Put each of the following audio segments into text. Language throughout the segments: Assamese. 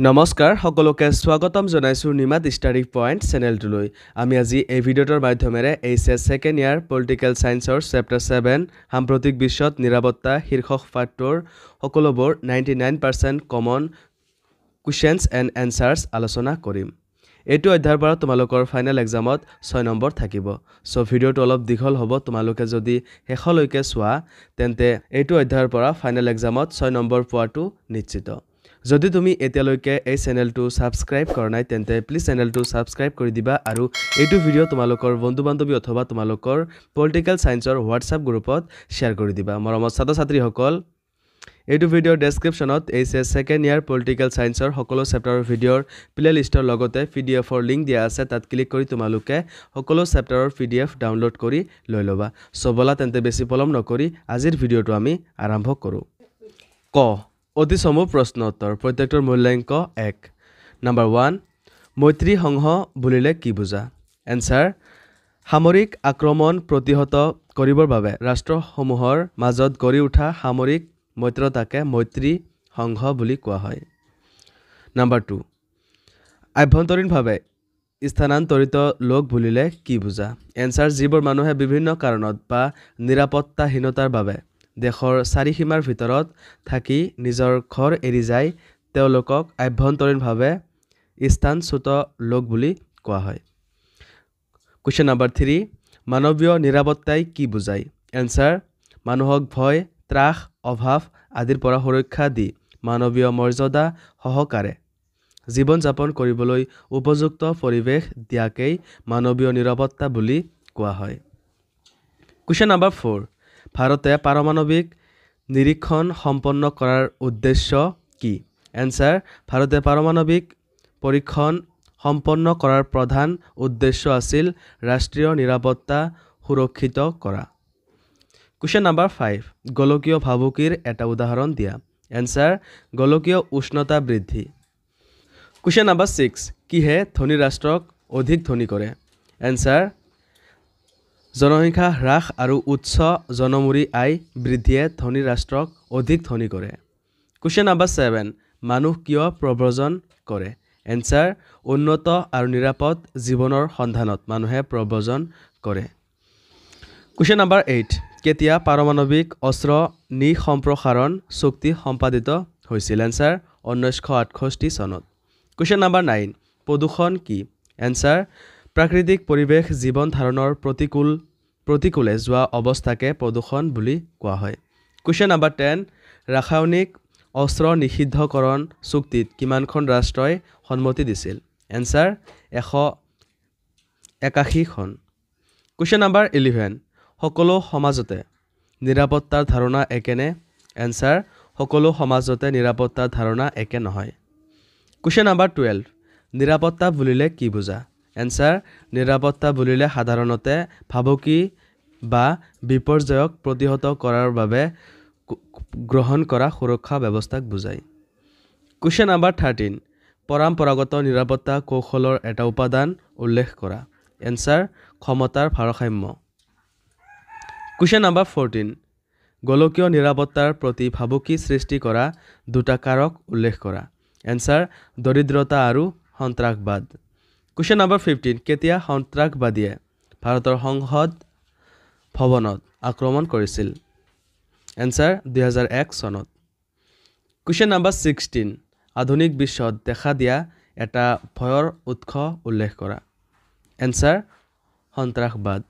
নমস্কাৰ সকলোকে স্বাগতম জনাইছো নিমাত ষ্টাডি পইণ্ট চেনেলটোলৈ আমি আজি এই ভিডিঅ'টোৰ মাধ্যমেৰে এইচএছ সেকেণ্ড ইয়াৰ পলিটিকেল সায়েন্সৰ চেপ্টাৰ 7 সাম্প্ৰতিক বিশ্বত নিৰাপত্তা শীৰ্ষক পাঠটোৰ সকলোবোৰ 99% কমন কোৱেশ্চনছ এণ্ড এনসাৰ্ছ আলোচনা কৰিম এইটো অধ্যায়ৰ পৰা তোমালোকৰ ফাইনেল এক্সামত 6 নম্বৰ থাকিব সো ভিডিঅ'টো অলপ দীঘল হ'ব তোমালোকে যদি শেষলৈকে চোৱা তেন্তে এইটো অধ্যায়ৰ পৰা ফাইনেল এক্সামত 6 নম্বৰ পোৱাটো নিশ্চিত যদি তুমি এতিয়ালৈকে এই চেনেলটো সাবস্ক্ৰাইব কৰা নাই তেন্তে প্লিজ চেনেলটো সাবস্ক্ৰাইব কৰি দিবা আৰু এইটো ভিডিঅ' তোমালোকৰ বন্ধু-বান্ধৱী অথবা তোমালোকৰ পলিটিকেল সায়েন্সৰ হোৱাটছআপ গ্ৰুপত শেয়াৰ কৰি দিবা মৰমৰ ছাত্ৰ-ছাত্ৰীসকল এইটো ভিডিঅ'ৰ ডেসক্ৰিপচনত এইচএছ সেকেণ্ড ইয়াৰ পলিটিকেল সায়েন্সৰ সকলো চেপ্টাৰৰ ভিডিঅ'ৰ প্লেলিষ্টৰ লগতে পিডিএফৰ লিংক দিয়া আছে তাত ক্লিক কৰি তোমালোকে সকলো চেপ্টাৰৰ পিডিএফ ডাউনলোড কৰি লৈ ল'বা সো বলা তেন্তে বেছি পলম নকৰি আজিৰ ভিডিঅ'টো আমি আৰম্ভ কৰোঁ ক অতি সমূহ প্ৰশ্ন উত্তৰ প্ৰত্যেকটোৰ মূল্যাংক 1 নাম্বাৰ 1 মৈত্ৰী সংঘ বুলিলে কি বুজা এনসাৰ সামৰিক আক্ৰমণ প্ৰতিহত কৰিবৰ বাবে ৰাষ্ট্ৰসমূহৰ মাজত গঢ়ি উঠা সামৰিক মৈত্ৰতাকে মৈত্ৰী সংঘ বুলি কোৱা হয় নাম্বাৰ 2 আভ্যন্তৰীণভাৱে স্থানান্তৰিত লোক বুলিলে কি বুজা এনসাৰ যিবোৰ মানুহে বিভিন্ন কাৰণত বা নিৰাপত্তাহীনতাৰ বাবে দেশৰ চাৰিসীমাৰ ভিতৰত থাকি নিজৰ ঘৰ এৰি যায় তেওঁলোকক আভ্যন্তৰীণভাৱে স্থানচ্যুত লোক বুলি কোৱা হয় কোৱেশ্চন নাম্বাৰ 3 মানৱীয় নিৰাপত্তাই কি বুজায় এনসাৰ মানুহক ভয় ত্ৰাস অভাৱ আদিৰ পৰা সুৰক্ষা দি মানৱীয় মৰ্যাদা সহকাৰে জীৱন যাপন কৰিবলৈ উপযুক্ত পৰিৱেশ দিয়াকেই মানৱীয় নিৰাপত্তা বুলি কোৱা হয় কোৱেশ্চন নাম্বাৰ 4 ভাৰতে পাৰমাণৱিক নিৰীক্ষণ সম্পন্ন কৰাৰ উদ্দেশ্য কি এনসাৰ ভাৰতে পাৰমাণৱিক পৰীক্ষণ সম্পন্ন কৰাৰ প্ৰধান উদ্দেশ্য আছিল ৰাষ্ট্ৰীয় নিৰাপত্তা সুৰক্ষিত কৰা কোৱেশ্চন নাম্বাৰ 5 গোলকীয় ভাবুকিৰ এটা উদাহৰণ দিয়া এনসাৰ গোলকীয় উষ্ণতা বৃদ্ধি কোৱেশ্চন নাম্বাৰ 6 কিহে ধনী ৰাষ্ট্ৰক অধিক ধনী কৰে এনসাৰ জনসংখ্যা হ্ৰাস আৰু উচ্চ জনমূৰি আয় বৃদ্ধিয়ে ধনী ৰাষ্ট্ৰক অধিক ধনী কৰে কোৱেশ্চন নাম্বাৰ 7 মানুহ কিয় প্ৰব্ৰজন কৰে এনসাৰ উন্নত আৰু নিৰাপদ জীৱনৰ সন্ধানত মানুহে প্ৰব্ৰজন কৰে কোৱেশ্চন নাম্বাৰ 8 কেতিয়া পাৰমাণৱিক অস্ত্ৰ নিসম্প্ৰসাৰণ চুক্তি সম্পাদিত হৈছিল এনসাৰ 1968 চনত কোৱেশ্চন নাম্বাৰ 9 প্ৰদূষণ কি এনসাৰ প্ৰাকৃতিক পৰিৱেশ জীৱন ধাৰণৰ প্ৰতিকূলে যোৱা অৱস্থাকে প্ৰদূষণ বুলি কোৱা হয় কোৱেশ্চন নাম্বাৰ 10 ৰাসায়নিক অস্ত্ৰ নিষিদ্ধকৰণ চুক্তিত কিমানখন ৰাষ্ট্ৰই সন্মতি দিছিল এনসাৰ 181 খন কোৱেশ্চন নাম্বাৰ 11 সকলো সমাজতে নিৰাপত্তাৰ ধাৰণা একেনে এনসাৰ সকলো সমাজতে নিৰাপত্তাৰ ধাৰণা একে নহয় কোৱেশ্চন নাম্বাৰ 12 নিৰাপত্তা বুলিলে কি বুজা এনসাৰ নিৰাপত্তা বুলিলে সাধাৰণতে ভাবুকি বা বিপৰ্যয়ক প্ৰতিহত কৰাৰ বাবে গ্ৰহণ কৰা সুৰক্ষা ব্যৱস্থাক বুজায় কোৱেশ্চন নাম্বাৰ 13 পৰম্পৰাগত নিৰাপত্তা কৌশলৰ এটা উপাদান উল্লেখ কৰা এনসাৰ ক্ষমতাৰ ভাৰসাম্য কোৱেশ্চন নাম্বাৰ 14 গোলকীয় নিৰাপত্তাৰ প্ৰতি ভাবুকি সৃষ্টি কৰা দুটা কাৰক উল্লেখ কৰা এনসাৰ দৰিদ্ৰতা আৰু সন্ত্ৰাসবাদ কোৱেশ্চন নাম্বাৰ 15 কেতিয়া সন্ত্ৰাসবাদীয়ে ভাৰতৰ সংসদ ভৱনত আক্ৰমণ কৰিছিল এনসাৰ 2001 চনত কোৱেশ্চন নাম্বাৰ 16 আধুনিক বিশ্বত দেখা দিয়া এটা ভয়ৰ উৎস উল্লেখ কৰা এনসাৰ সন্ত্ৰাসবাদ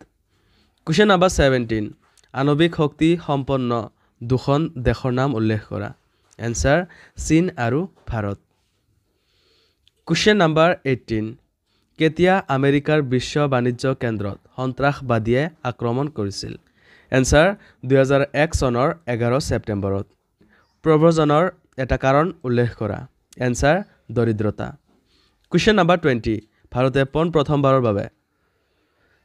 কোৱেশ্চন নাম্বাৰ 17 আণৱিক শক্তি সম্পন্ন দুখন দেশৰ নাম উল্লেখ কৰা এনসাৰ চীন আৰু ভাৰত কোৱেশ্চন নাম্বাৰ 18 কেতিয়া আমেৰিকাৰ বিশ্ব বাণিজ্য কেন্দ্ৰত সন্ত্ৰাসবাদীয়ে আক্ৰমণ কৰিছিল এনসাৰ 2001 চনৰ 11 ছেপ্টেম্বৰত প্ৰব্ৰজনৰ এটা কাৰণ উল্লেখ কৰা এনসাৰ দৰিদ্ৰতা কোৱেশ্চন নাম্বাৰ 20 ভাৰতে প্ৰথমবাৰৰ বাবে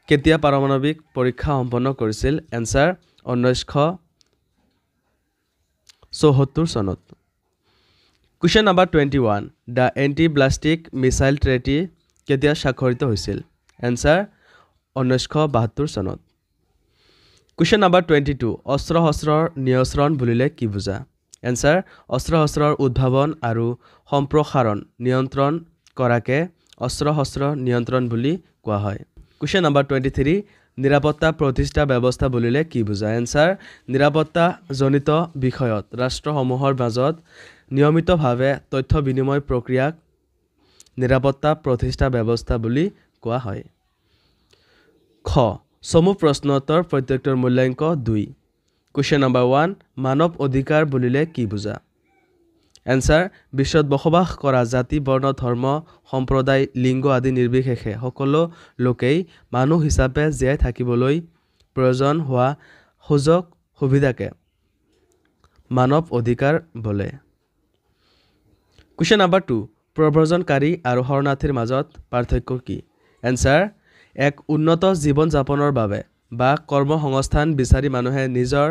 কেতিয়া পাৰমাণৱিক পৰীক্ষা সম্পন্ন কৰিছিল এনসাৰ 1974 চনত question number 21 the anti ballistic missile treaty কেতিয়া স্বাক্ষৰিত হৈছিল এনসাৰ 1972 চনত কোৱেশ্চন নাম্বাৰ 22 অস্ত্ৰ শস্ত্ৰৰ নিয়ন্ত্ৰণ বুলিলে কি বুজা এনসাৰ অস্ত্ৰ-শস্ত্ৰৰ উদ্ভাৱন আৰু সম্প্ৰসাৰণ নিয়ন্ত্ৰণ কৰাকে অস্ত্ৰ-শস্ত্ৰ নিয়ন্ত্ৰণ বুলি কোৱা হয়। কুৱেশ্যন নম্বৰ 23 নিৰাপত্তা প্ৰতিষ্ঠা ব্যৱস্থা বুলিলে কি বুজায়? এনসাৰ নিৰাপত্তাজনিত বিষয়ত ৰাষ্ট্ৰসমূহৰ মাজত নিয়মিতভাৱে তথ্য বিনিময় প্ৰক্ৰিয়াক নিৰাপত্তা প্ৰতিষ্ঠা ব্যৱস্থা বুলি কোৱা হয়। খ চমু প্ৰশ্নোত্তৰ প্ৰত্যেকটোৰ মূল্যাংক 2। কুৱেশ্যন নম্বৰ 1 মানৱ অধিকাৰ বুলিলে কি বুজা? এনসাৰ বিশ্বত বসবাস কৰা জাতি বৰ্ণ ধৰ্ম সম্প্ৰদায় লিংগ আদি নিৰ্বিশেষে সকলো লোকেই মানুহ হিচাপে জীয়াই থাকিবলৈ প্ৰয়োজন হোৱা সুযোগ সুবিধাকে মানৱ অধিকাৰ বোলে। কুৱেশ্যন নম্বৰ 2 প্ৰব্ৰজনকাৰী আৰু শৰণাৰ্থীৰ মাজত পাৰ্থক্য কি? এনসাৰ এক উন্নত জীৱন যাপনৰ বাবে বা কৰ্মসংস্থান বিচাৰি মানুহে নিজৰ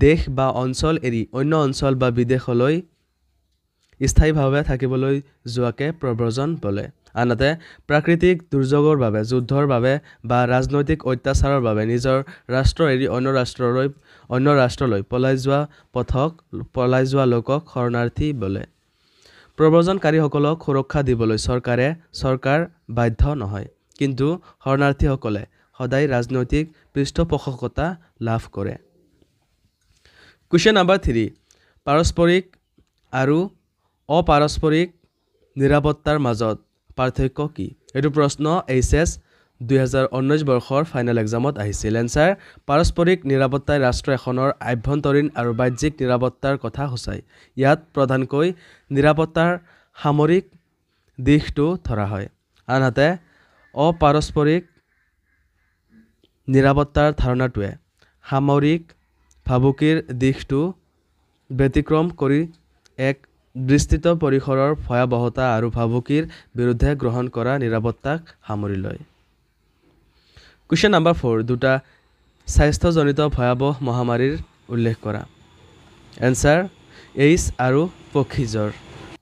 দেশ বা অঞ্চল এৰি অন্য অঞ্চল বা বিদেশলৈ স্থায়ীভাৱে থাকিবলৈ যোৱাকে প্ৰব্ৰজন বোলে। আনহাতে প্ৰাকৃতিক দুৰ্যোগৰ বাবে যুদ্ধৰ বাবে বা ৰাজনৈতিক অত্যাচাৰৰ বাবে নিজৰ ৰাষ্ট্ৰ এৰি অন্য ৰাষ্ট্ৰলৈ পলাই যোৱা লোকক শৰণাৰ্থী বোলে। প্ৰব্ৰজনকাৰীসকলক সুৰক্ষা দিবলৈ চৰকাৰ বাধ্য নহয়, কিন্তু শৰণাৰ্থীসকলে সদায় ৰাজনৈতিক পৃষ্ঠপোষকতা লাভ কৰে। কুৱেশ্যন নম্বৰ 3 পাৰস্পৰিক আৰু অপাৰস্পৰিক নিৰাপত্তাৰ মাজত পাৰ্থক্য কি? এইটো প্ৰশ্ন HS 2019 বৰ্ষৰ ফাইনেল এক্সামত আহিছিল। এনসাৰ পাৰস্পৰিক নিৰাপত্তাই ৰাষ্ট্ৰ এখনৰ আভ্যন্তৰীণ আৰু বাহ্যিক নিৰাপত্তাৰ কথা সূচায়। ইয়াত প্ৰধানকৈ নিৰাপত্তাৰ সামৰিক দিশটো ধৰা হয়। আনহাতে অপাৰস্পৰিক নিৰাপত্তাৰ ধাৰণাটোৱে সামৰিক ভাবুকিৰ দিশটো ব্যতিক্ৰম কৰি এক বিস্তৃত পৰিসৰৰ ভয়াৱহতা আৰু ভাবুকিৰ বিৰুদ্ধে গ্ৰহণ কৰা নিৰাপত্তাক সামৰি লয়। কুৱেশ্যন নম্বৰ 4 দুটা স্বাস্থ্যজনিত ভয়াৱহ মহামাৰীৰ উল্লেখ কৰা। এনসাৰ এইডছ আৰু পক্ষী জ্বৰ।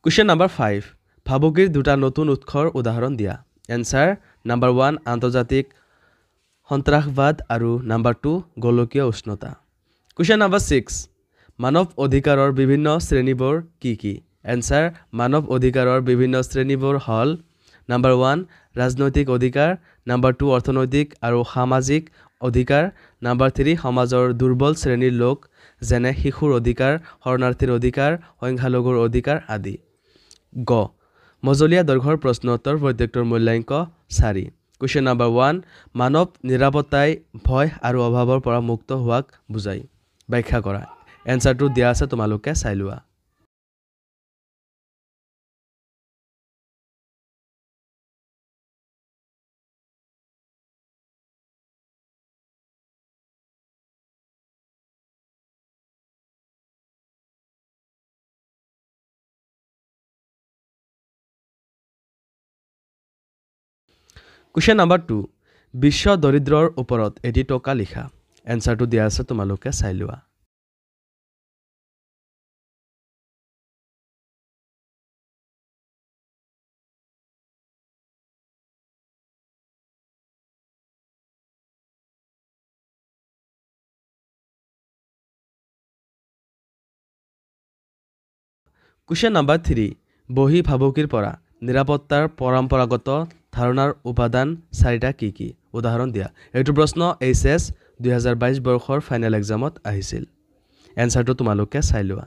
কুৱেশ্যন নম্বৰ 5 ভাবুকিৰ দুটা নতুন উৎসৰ উদাহৰণ দিয়া। এনসাৰ নম্বৰ 1 আন্তৰ্জাতিক সন্ত্ৰাসবাদ আৰু নম্বৰ 2 গোলকীয় উষ্ণতা। কুৱেশ্যন নম্বৰ 6 মানৱ অধিকাৰৰ বিভিন্ন শ্ৰেণীবোৰ কি কি? এনসাৰ মানৱ অধিকাৰৰ বিভিন্ন শ্ৰেণীবোৰ হ'ল নম্বৰ 1 ৰাজনৈতিক অধিকাৰ, নম্বৰ 2 অৰ্থনৈতিক আৰু সামাজিক অধিকাৰ, নম্বৰ 3 সমাজৰ দুৰ্বল শ্ৰেণীৰ লোক যেনে শিশুৰ অধিকাৰ, শৰণাৰ্থীৰ অধিকাৰ, সংখ্যালঘুৰ অধিকাৰ আদি। গ মজলীয়া দৈৰ্ঘ্যৰ প্ৰশ্নোত্তৰ প্ৰত্যেকটোৰ মূল্যাংক 4। কুৱেশ্যন নম্বৰ 1 মানৱ নিৰাপত্তাই ভয় আৰু অভাৱৰ পৰা মুক্ত হোৱাক বুজায়। ব্যাখ্যা কৰা। এনসাৰটো দিয়া আছে, তোমালোকে চাই লোৱা। কুৱেশ্যন নম্বৰ 2 বিশ্ব দৰিদ্ৰৰ ওপৰত এটি টকা লিখা। এনসাৰটো দিয়া আছে, তোমালোকে চাই লোৱা। কুৱেশ্যন নম্বৰ 3 বহি ভাবুকিৰ পৰা নিৰাপত্তাৰ পৰম্পৰাগত ধাৰণাৰ উপাদান 4টা কি কি? উদাহৰণ দিয়া। এইটো প্ৰশ্ন HS 2022 বৰ্ষৰ ফাইনেল এক্সামত আহিছিল। এনসাৰটো তোমালোকে চাই লোৱা।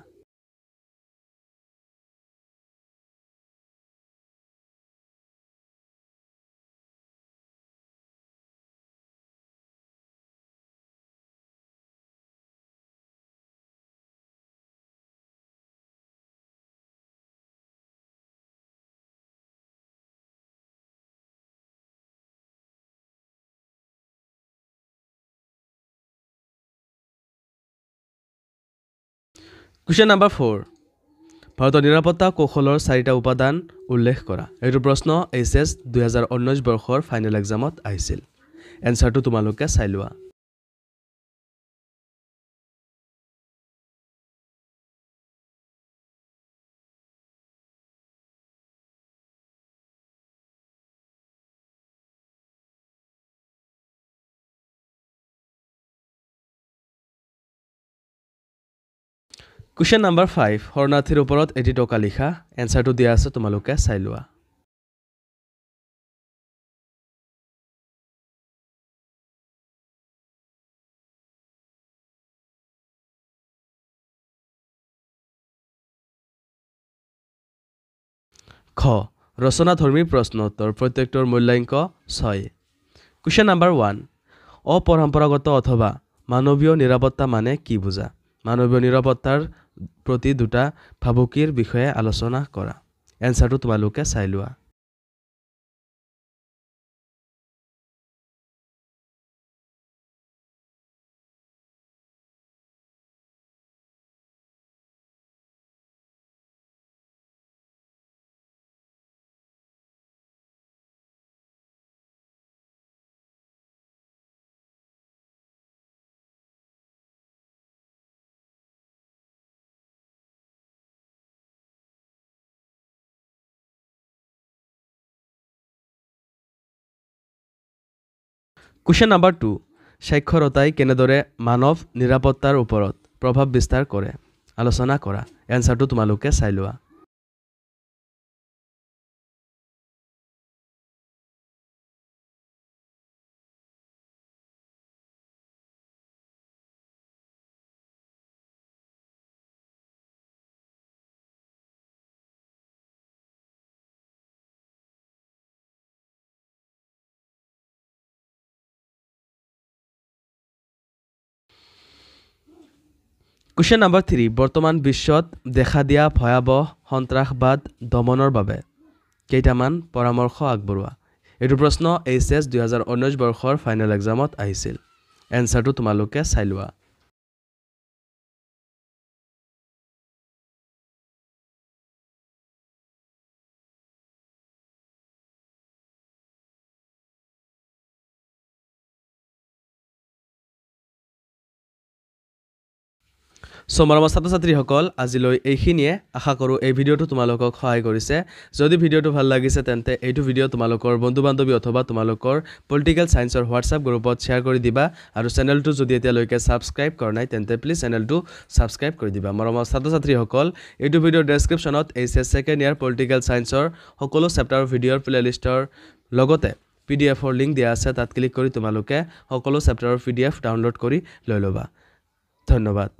কুৱেশ্যন নম্বৰ 4 ভাৰতৰ নিৰাপত্তা কৌশলৰ 4টা উপাদান উল্লেখ কৰা। এইটো প্ৰশ্ন HS 2019 বৰ্ষৰ ফাইনেল এক্সামত আহিছিল। এনসাৰটো তোমালোকে চাই লোৱা। কুৱেশ্যন নম্বৰ 5 শৰণাৰ্থীৰ ওপৰত এটি টকা লিখা এনসাৰটো দিয়া আছে তোমালোকে চাই লোৱা খ ৰচনাধৰ্মী প্ৰশ্ন উত্তৰ প্ৰত্যেকটোৰ মূল্যাংক 6 কুৱেশ্যন নম্বৰ 1 অপৰম্পৰাগত অথবা মানৱীয় নিৰাপত্তা মানে কি বুজা মানৱীয় নিৰাপত্তাৰ প্ৰতি দুটা ভাবুকিৰ বিষয়ে আলোচনা কৰা এনসাৰটো তোমালোকে চাই লোৱা কুৱেশ্যন নম্বৰ 2 সাক্ষৰতাই কেনেদৰে মানৱ নিৰাপত্তাৰ ওপৰত প্ৰভাৱ বিস্তাৰ কৰে আলোচনা কৰা এনসাৰটো তোমালোকে চাই লোৱা কুৱেশ্যন নম্বৰ 3 বৰ্তমান বিশ্বত দেখা দিয়া ভয়াবহ সন্ত্ৰাসবাদ দমনৰ বাবে কেইটামান পৰামৰ্শ আগবঢ়োৱা এইটো প্ৰশ্ন এইচএছ 2019 বৰ্ষৰ ফাইনেল এক্সামত আহিছিল এনসাৰটো তোমালোকে চাই লোৱা মৰমৰ ছাত্ৰ-ছাত্ৰীসকল আজিলৈ এইখিনিয়ে আশা কৰোঁ এই ভিডিঅ'টো তোমালোকক সহায় কৰিছে যদি ভিডিঅ'টো ভাল লাগিছে তেন্তে এইটো ভিডিঅ' তোমালোকৰ বন্ধু-বান্ধৱী অথবা তোমালোকৰ পলিটিকেল সায়েন্সৰ হোৱাটছআপ গ্ৰুপত শ্বেয়াৰ কৰি দিবা আৰু চেনেলটো যদি এতিয়ালৈকে সাবস্ক্ৰাইব কৰা নাই তেন্তে প্লিজ চেনেলটো সাবস্ক্ৰাইব কৰি দিবা মৰমৰ ছাত্ৰ-ছাত্ৰীসকল এইটো ভিডিঅ'ৰ ডেছক্ৰিপশ্যনত এইচএছ সেকেণ্ড ইয়াৰ পলিটিকেল সায়েন্সৰ সকলো চেপ্টাৰৰ ভিডিঅ'ৰ প্লেলিষ্টৰ লগতে পিডিএফৰ লিংক দিয়া আছে তাত ক্লিক কৰি তোমালোকে সকলো চেপ্টাৰৰ পিডিএফ ডাউনলোড কৰি লৈ ল'বা ধন্যবাদ